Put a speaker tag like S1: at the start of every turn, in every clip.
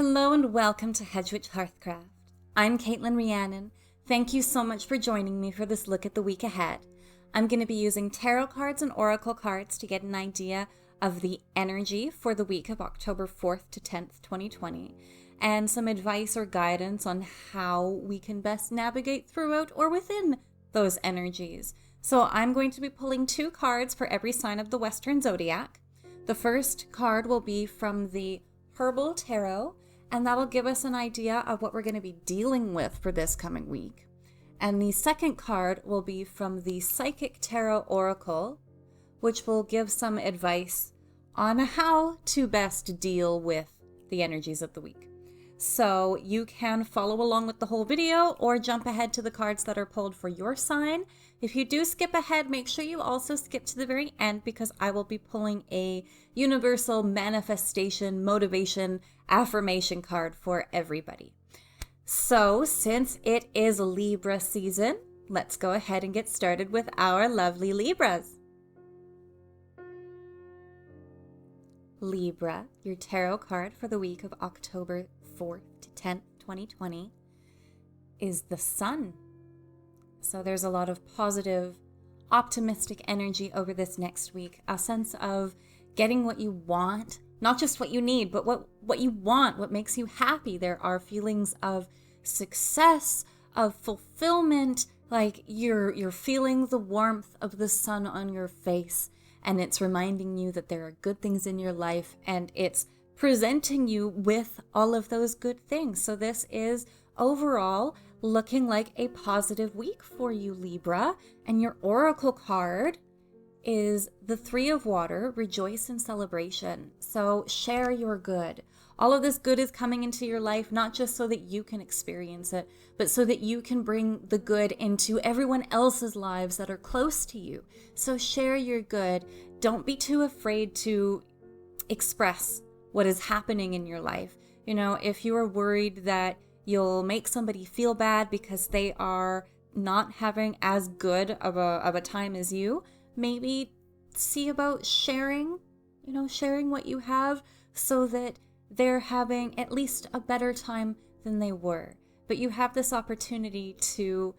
S1: Hello and welcome to Hedgewitch Hearthcraft. I'm Caitlin Rhiannon. Thank you so much for joining me for this look at the week ahead. I'm going to be using tarot cards and oracle cards to get an idea of the energy for the week of October 4th to 10th, 2020, and some advice or guidance on how we can best navigate throughout or within those energies. So I'm going to be pulling 2 cards for every sign of the Western Zodiac. The first card will be from the Herbal Tarot, and that'll give us an idea of what we're going to be dealing with for this coming week. And the second card will be from the Psychic Tarot Oracle, which will give some advice on how to best deal with the energies of the week. So you can follow along with the whole video or jump ahead to the cards that are pulled for your sign. If you do skip ahead, make sure you also skip to the very end because I will be pulling a universal manifestation, motivation, affirmation card for everybody. So since it is Libra season, let's go ahead and get started with our lovely Libras. Libra, your tarot card for the week of October 4th to 10th, 2020 is the Sun. So there's a lot of positive, optimistic energy over this next week. A sense of getting what you want, not just what you need, but what you want, what makes you happy. There are feelings of success, of fulfillment, like you're feeling the warmth of the sun on your face, and it's reminding you that there are good things in your life, and it's presenting you with all of those good things. So this is overall looking like a positive week for you, Libra. And your oracle card is the 3 of Water, Rejoice in Celebration. So share your good. All of this good is coming into your life, not just so that you can experience it, but so that you can bring the good into everyone else's lives that are close to you. So share your good. Don't be too afraid to express what is happening in your life. You know, if you are worried that you'll make somebody feel bad because they are not having as good of a time as you, maybe see about sharing what you have so that they're having at least a better time than they were. But you have this opportunity to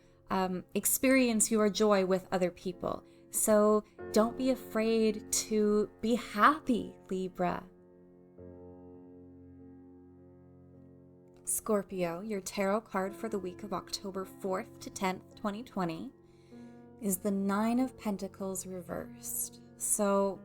S1: experience your joy with other people. So don't be afraid to be happy, Libra. Scorpio, your tarot card for the week of October 4th to 10th, 2020 is the 9 of Pentacles reversed. So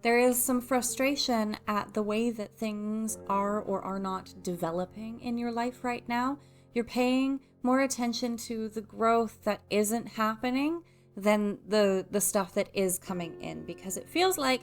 S1: there is some frustration at the way that things are or are not developing in your life right now. You're paying more attention to the growth that isn't happening than the stuff that is coming in, because it feels like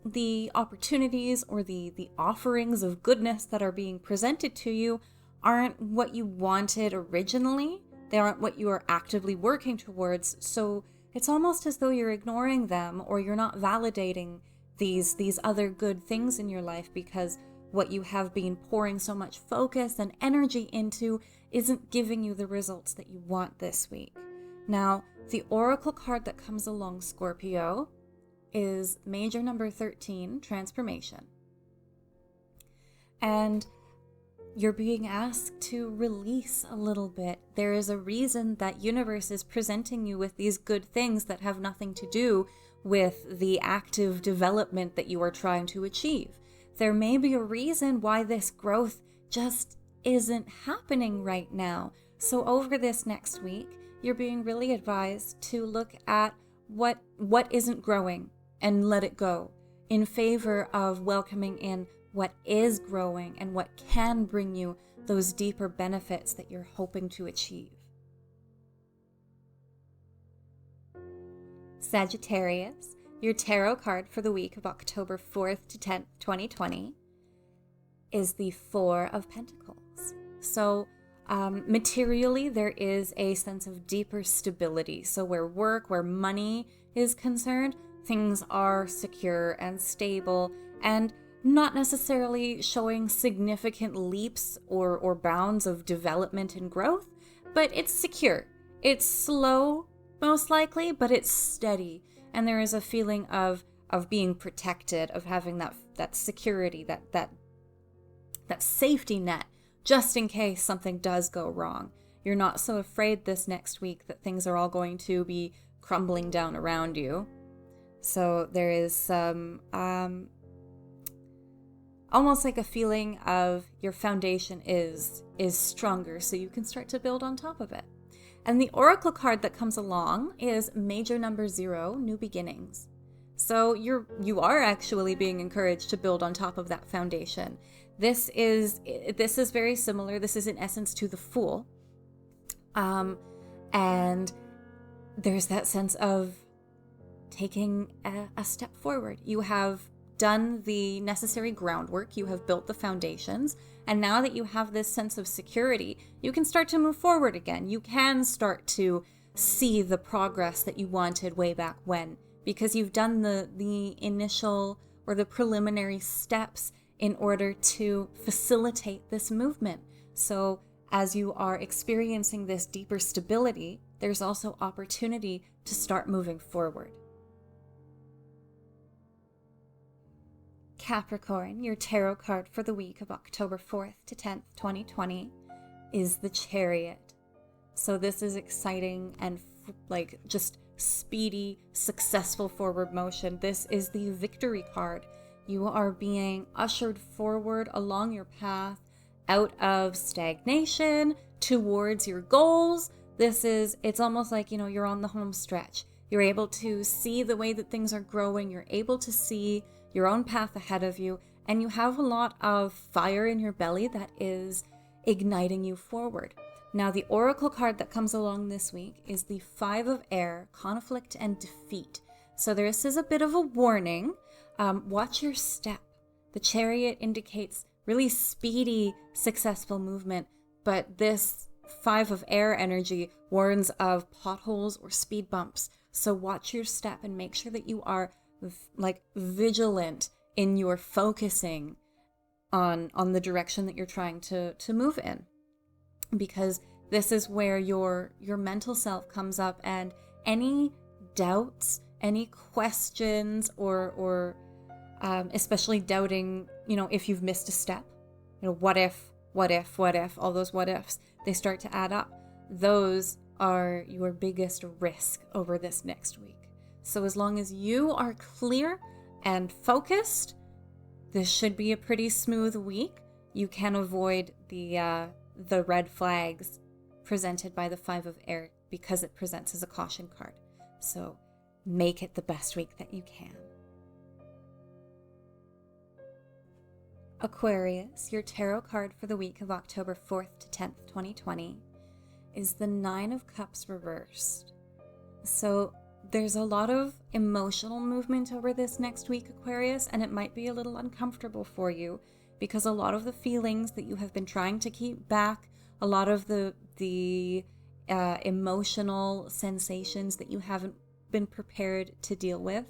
S1: the opportunities or the offerings of goodness that are being presented to you aren't what you wanted originally. They aren't what you are actively working towards. So it's almost as though you're ignoring them or you're not validating these other good things in your life because what you have been pouring so much focus and energy into isn't giving you the results that you want this week. Now, the oracle card that comes along, Scorpio, is major number 13, Transformation. And you're being asked to release a little bit. There is a reason that universe is presenting you with these good things that have nothing to do with the active development that you are trying to achieve. There may be a reason why this growth just isn't happening right now. So over this next week, you're being really advised to look at what isn't growing and let it go in favor of welcoming in what is growing and what can bring you those deeper benefits that you're hoping to achieve. Sagittarius, your tarot card for the week of October 4th to 10th, 2020 is the 4 of Pentacles. So materially, there is a sense of deeper stability. So where work, where money is concerned, things are secure and stable and not necessarily showing significant leaps or bounds of development and growth, but it's secure. It's slow, most likely, but it's steady. And there is a feeling of being protected, of having that security, that that safety net, just in case something does go wrong. You're not so afraid this next week that things are all going to be crumbling down around you. So there is some almost like a feeling of your foundation is stronger, so you can start to build on top of it. And the oracle card that comes along is major number 0, new beginnings. So you are actually being encouraged to build on top of that foundation. This is very similar. This is in essence to the Fool. And there's that sense of taking a step forward. You have done the necessary groundwork, you have built the foundations, and now that you have this sense of security, you can start to move forward again. You can start to see the progress that you wanted way back when, because you've done the initial or the preliminary steps in order to facilitate this movement. So as you are experiencing this deeper stability, there's also opportunity to start moving forward. Capricorn, your tarot card for the week of October 4th to 10th, 2020 is the Chariot. So this is exciting and just speedy, successful forward motion. This is the victory card. You are being ushered forward along your path out of stagnation towards your goals. It's almost like, you're on the home stretch. You're able to see the way that things are growing. You're able to see your own path ahead of you, and you have a lot of fire in your belly that is igniting you forward. Now, the oracle card that comes along this week is the 5 of Air, conflict and defeat. So this is a bit of a warning. Watch your step. The Chariot indicates really speedy, successful movement, but this 5 of Air energy warns of potholes or speed bumps. So watch your step and make sure that you are vigilant in your focusing on the direction that you're trying to move in, because this is where your mental self comes up, and any doubts, any questions, or especially doubting, if you've missed a step, what if, all those what ifs, they start to add up. Those are your biggest risk over this next week. So as long as you are clear and focused, this should be a pretty smooth week. You can avoid the red flags presented by the 5 of Air because it presents as a caution card. So make it the best week that you can. Aquarius, your tarot card for the week of October 4th to 10th, 2020 is the 9 of Cups reversed. So there's a lot of emotional movement over this next week, Aquarius, and it might be a little uncomfortable for you because a lot of the feelings that you have been trying to keep back, a lot of the emotional sensations that you haven't been prepared to deal with,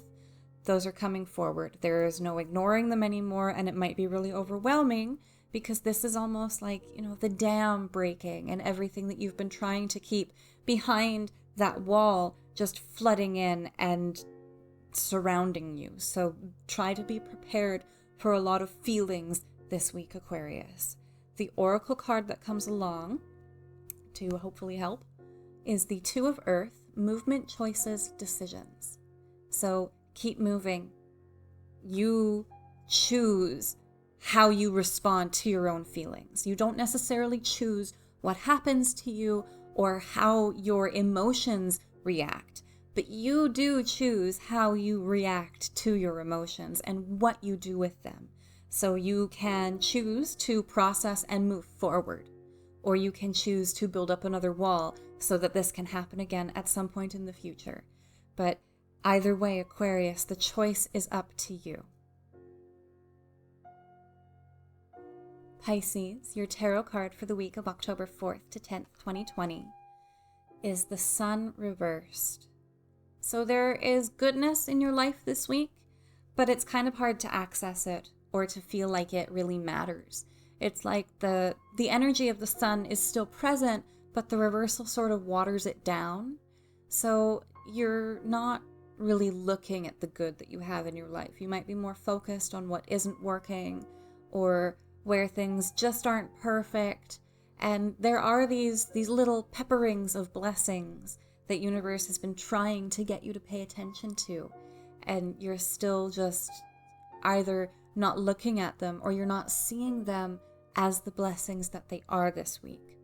S1: those are coming forward. There is no ignoring them anymore, and it might be really overwhelming because this is almost like, the dam breaking and everything that you've been trying to keep behind that wall just flooding in and surrounding you. So try to be prepared for a lot of feelings this week, Aquarius. The oracle card that comes along to hopefully help is the 2 of Earth, movement, choices, decisions. So keep moving. You choose how you respond to your own feelings. You don't necessarily choose what happens to you or how your emotions react, but you do choose how you react to your emotions and what you do with them. So you can choose to process and move forward, or you can choose to build up another wall so that this can happen again at some point in the future. But either way, Aquarius, the choice is up to you. Pisces, your tarot card for the week of October 4th to 10th, 2020 is the Sun reversed. So there is goodness in your life this week, but it's kind of hard to access it or to feel like it really matters. It's like the energy of the Sun is still present, but the reversal sort of waters it down. So you're not really looking at the good that you have in your life. You might be more focused on what isn't working or where things just aren't perfect. And there are these little pepperings of blessings that universe has been trying to get you to pay attention to. And you're still just either not looking at them or you're not seeing them as the blessings that they are this week.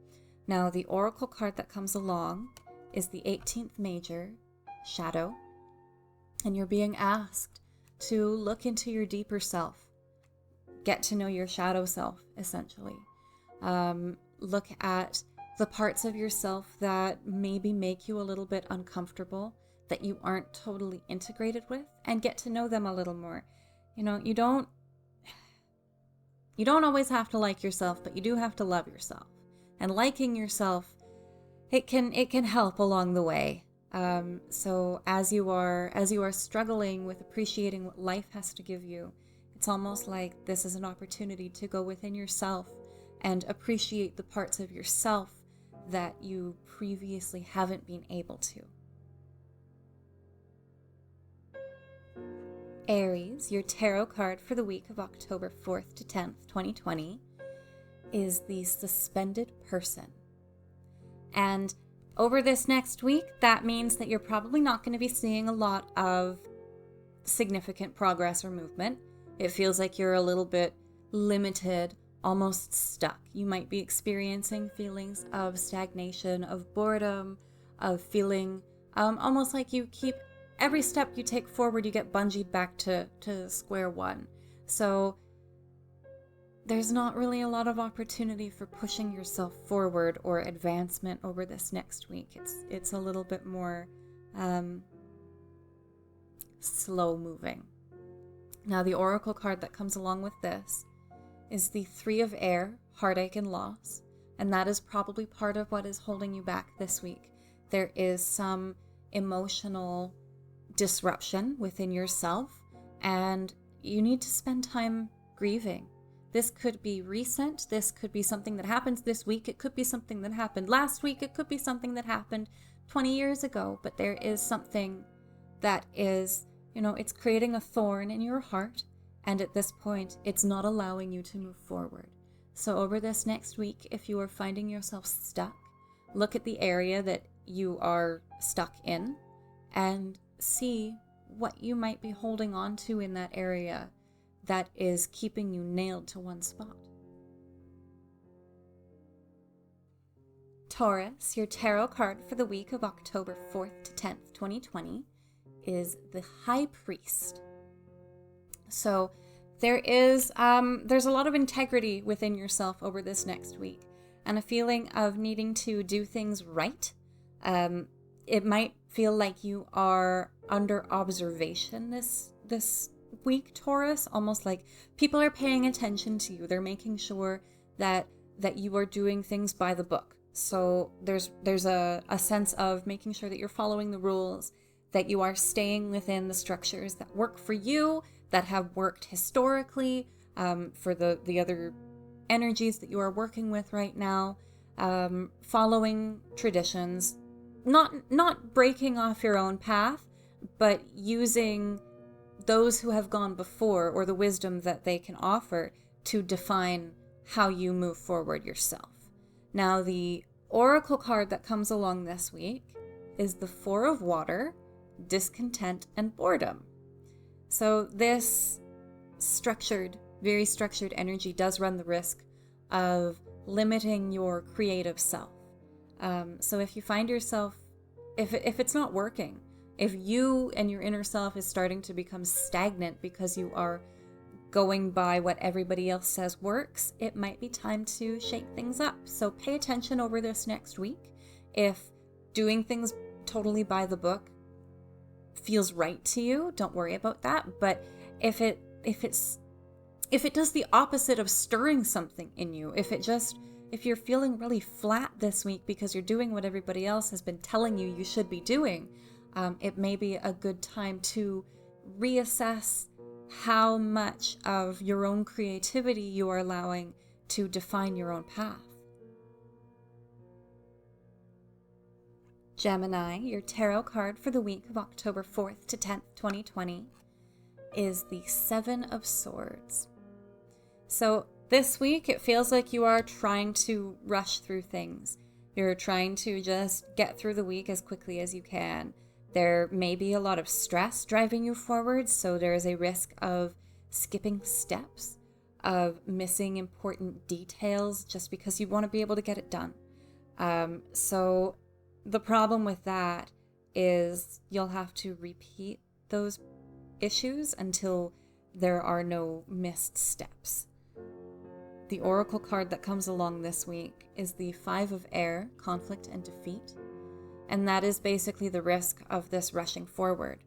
S1: Now, the oracle card that comes along is the 18th major, Shadow. And you're being asked to look into your deeper self. Get to know your shadow self, essentially. Look at the parts of yourself that maybe make you a little bit uncomfortable, that you aren't totally integrated with, and get to know them a little more. You know, you don't always have to like yourself, but you do have to love yourself. And liking yourself, it can help along the way. So as you are struggling with appreciating what life has to give you, it's almost like this is an opportunity to go within yourself and appreciate the parts of yourself that you previously haven't been able to. Aries, your tarot card for the week of October 4th to 10th, 2020, is the Suspended Person. And over this next week, that means that you're probably not going to be seeing a lot of significant progress or movement. It feels like you're a little bit limited, almost stuck. You might be experiencing feelings of stagnation, of boredom, of feeling almost like you keep, every step you take forward, you get bungeed back to square one. So there's not really a lot of opportunity for pushing yourself forward or advancement over this next week. It's a little bit more slow moving. Now, the oracle card that comes along with this is the Three of Air, Heartache and Loss, and that is probably part of what is holding you back this week. There is some emotional disruption within yourself, and you need to spend time grieving. This could be recent. This could be something that happens this week. It could be something that happened last week. It could be something that happened 20 years ago. But there is something that is, it's creating a thorn in your heart. And at this point, it's not allowing you to move forward. So over this next week, if you are finding yourself stuck, look at the area that you are stuck in and see what you might be holding on to in that area that is keeping you nailed to one spot. Taurus, your tarot card for the week of October 4th to 10th, 2020, is the High Priest. So there's a lot of integrity within yourself over this next week, and a feeling of needing to do things right. It might feel like you are under observation this week, Taurus, almost like people are paying attention to you. They're making sure that you are doing things by the book. So there's a sense of making sure that you're following the rules, that you are staying within the structures that work for you, that have worked historically, for the other energies that you are working with right now, following traditions, not breaking off your own path, but using those who have gone before, or the wisdom that they can offer, to define how you move forward yourself. Now, the oracle card that comes along this week is the Four of Water, Discontent and Boredom. So this very structured energy does run the risk of limiting your creative self. So if you find yourself, if it's not working, if you and your inner self is starting to become stagnant because you are going by what everybody else says works, it might be time to shake things up. So pay attention over this next week. If doing things totally by the book feels right to you, don't worry about that. But if it does the opposite of stirring something in you, if you're feeling really flat this week because you're doing what everybody else has been telling you should be doing, it may be a good time to reassess how much of your own creativity you are allowing to define your own path. Gemini, your tarot card for the week of October 4th to 10th, 2020, is the Seven of Swords. So This week, it feels like you are trying to rush through things. You're trying to just get through the week as quickly as you can. There may be a lot of stress driving you forward, so there is a risk of skipping steps, of missing important details just because you want to be able to get it done. So the problem with that is you'll have to repeat those issues until there are no missed steps. The oracle card that comes along this week is the Five of Air, Conflict and Defeat. And that is basically the risk of this rushing forward.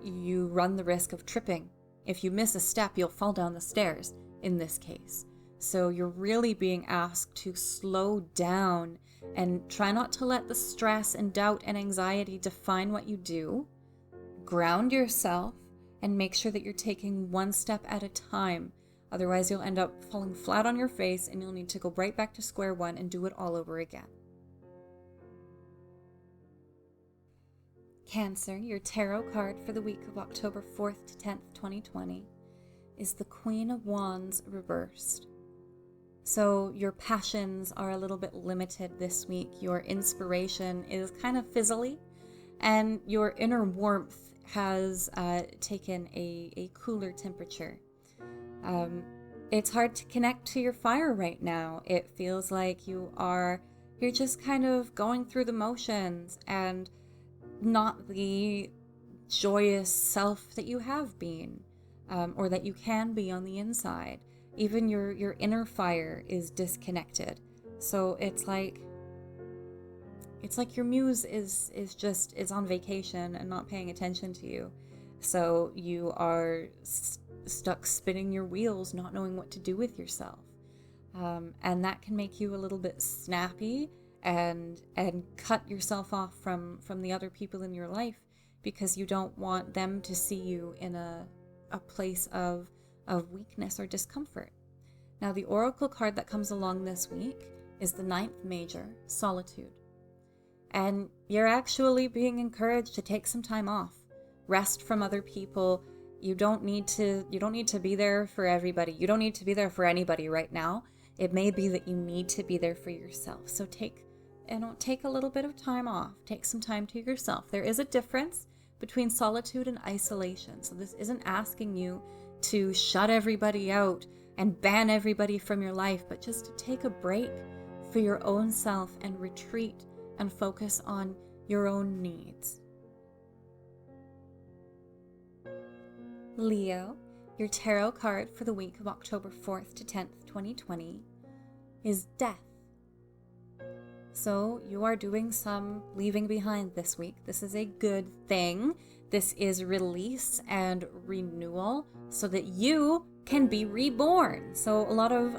S1: You run the risk of tripping. If you miss a step, you'll fall down the stairs in this case. So you're really being asked to slow down and try not to let the stress and doubt and anxiety define what you do. Ground yourself and make sure that you're taking one step at a time. Otherwise, you'll end up falling flat on your face and you'll need to go right back to square one and do it all over again. Cancer, your tarot card for the week of October 4th to 10th, 2020, is the Queen of Wands reversed. So your passions are a little bit limited this week. Your inspiration is kind of fizzly, and your inner warmth has taken a cooler temperature. It's hard to connect to your fire right now. It feels like you're just kind of going through the motions and not the joyous self that you have been, or that you can be on the inside. Even your inner fire is disconnected. So it's like your muse is on vacation and not paying attention to you. So you are stuck spinning your wheels, not knowing what to do with yourself. And that can make you a little bit snappy and cut yourself off from the other people in your life because you don't want them to see you in a place of weakness or discomfort. Now, the oracle card that comes along this week is the Ninth Major, Solitude. And you're actually being encouraged to take some time off, rest from other people. You don't need to be there for everybody. You don't need to be there for anybody right now. It may be that you need to be there for yourself. So take a little bit of time off. Take some time to yourself. There is a difference between solitude and isolation. So this isn't asking you to shut everybody out and ban everybody from your life, but just to take a break for your own self and retreat and focus on your own needs. Leo, your tarot card for the week of October 4th to 10th, 2020 is Death. So you are doing some leaving behind this week. This is a good thing. This is release and renewal so that you can be reborn. So a lot of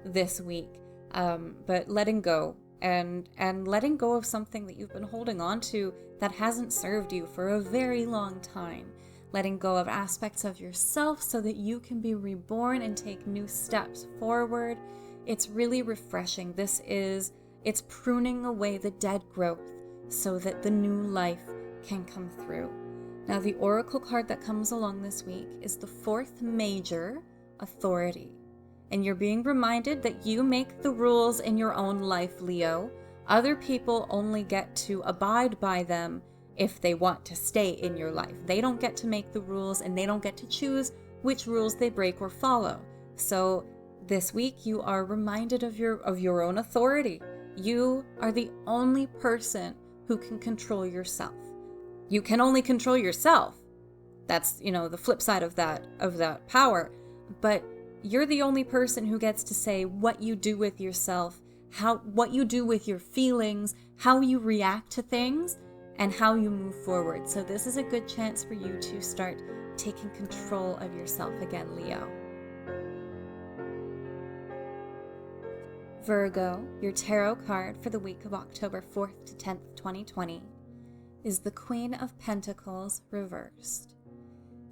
S1: this week, but letting go and letting go of something that you've been holding on to that hasn't served you for a very long time. Letting go of aspects of yourself so that you can be reborn and take new steps forward. It's really refreshing. It's pruning away the dead growth so that the new life can come through. Now, the oracle card that comes along this week is the Fourth Major, Authority. And you're being reminded that you make the rules in your own life, Leo. Other people only get to abide by them if they want to stay in your life. They don't get to make the rules, and they don't get to choose which rules they break or follow. So this week you are reminded of your own authority. You are the only person who can control yourself. You can only control yourself. That's, the flip side of that power. But you're the only person who gets to say what you do with yourself, what you do with your feelings, how you react to things, and how you move forward. So this is a good chance for you to start taking control of yourself again, Leo. Virgo, your tarot card for the week of October 4th to 10th, 2020, is the Queen of Pentacles reversed.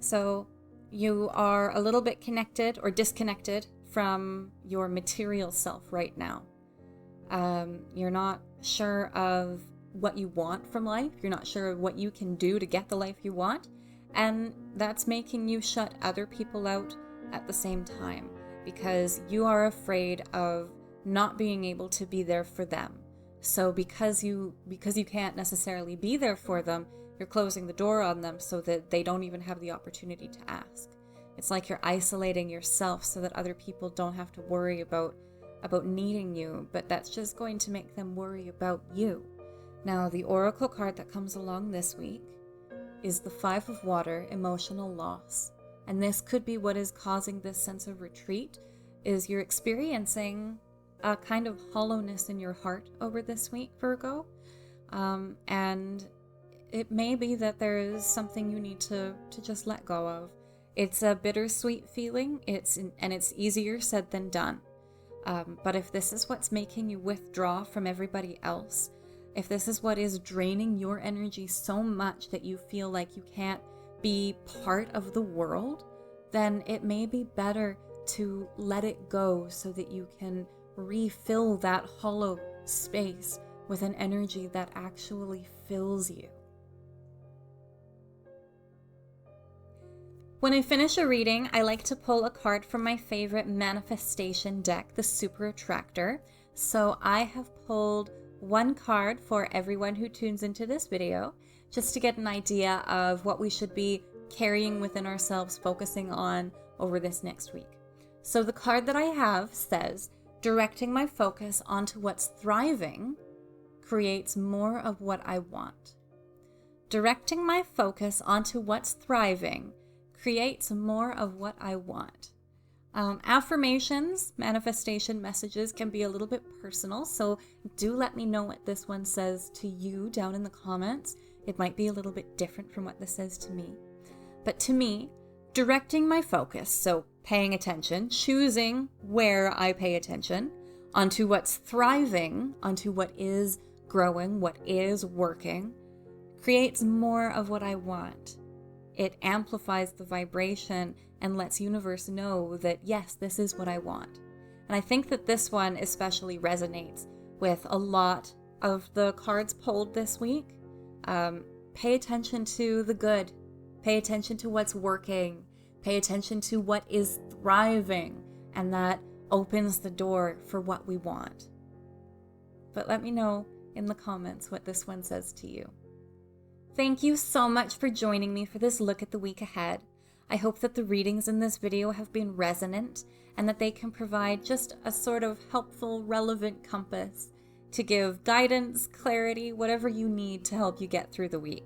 S1: So you are a little bit connected or disconnected from your material self right now. You're not sure of what you want from life. You're not sure of what you can do to get the life you want. And that's making you shut other people out at the same time. because you are afraid of not being able to be there for them. So because you can't necessarily be there for them, you're closing the door on them so that they don't even have the opportunity to ask. It's like you're isolating yourself so that other people don't have to worry about needing you, but that's just going to make them worry about you. Now, the oracle card that comes along this week is the Five of Water, emotional loss. And this could be what is causing this sense of retreat, is you're experiencing a kind of hollowness in your heart over this week, Virgo. And it may be that there is something you need to just let go of. It's a bittersweet feeling, it's easier said than done. But if this is what's making you withdraw from everybody else, if this is what is draining your energy so much that you feel like you can't be part of the world, then it may be better to let it go so that you can refill that hollow space with an energy that actually fills you. When I finish a reading, I like to pull a card from my favorite manifestation deck, the Super Attractor. So I have pulled one card for everyone who tunes into this video, just to get an idea of what we should be carrying within ourselves, focusing on over this next week. So the card that I have says, directing my focus onto what's thriving creates more of what I want. Directing my focus onto what's thriving creates more of what I want. Affirmations, manifestation messages can be a little bit personal, so do let me know what this one says to you down in the comments. It might be a little bit different from what this says to me. But to me, directing my focus, so paying attention, choosing where I pay attention, onto what's thriving, onto what is growing, what is working, creates more of what I want. It amplifies the vibration and lets universe know that, yes, this is what I want. And I think that this one especially resonates with a lot of the cards pulled this week. Pay attention to the good. Pay attention to what's working. Pay attention to what is thriving. And that opens the door for what we want. But let me know in the comments what this one says to you. Thank you so much for joining me for this look at the week ahead. I hope that the readings in this video have been resonant and that they can provide just a sort of helpful, relevant compass to give guidance, clarity, whatever you need to help you get through the week.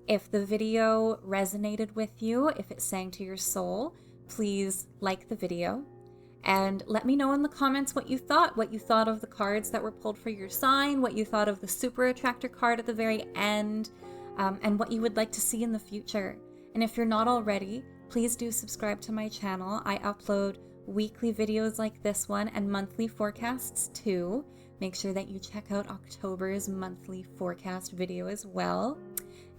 S1: If the video resonated with you, if it sang to your soul, please like the video and let me know in the comments what you thought of the cards that were pulled for your sign, what you thought of the Super Attractor card at the very end, and what you would like to see in the future. And if you're not already, please do subscribe to my channel. I upload weekly videos like this one and monthly forecasts too. Make sure that you check out October's monthly forecast video as well.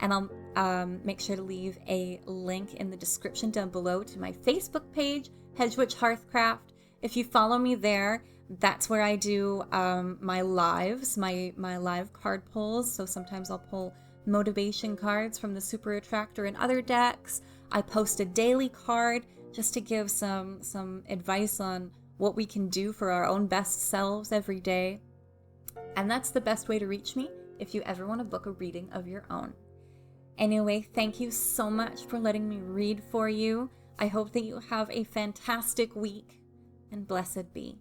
S1: And I'll make sure to leave a link in the description down below to my Facebook page, Hedgewitch Hearthcraft. If you follow me there, that's where I do my lives, my live card pulls. So sometimes I'll pull motivation cards from the Super Attractor and other decks. I post a daily card just to give some advice on what we can do for our own best selves every day. And that's the best way to reach me if you ever want to book a reading of your own. Anyway, thank you so much for letting me read for you. I hope that you have a fantastic week, and blessed be.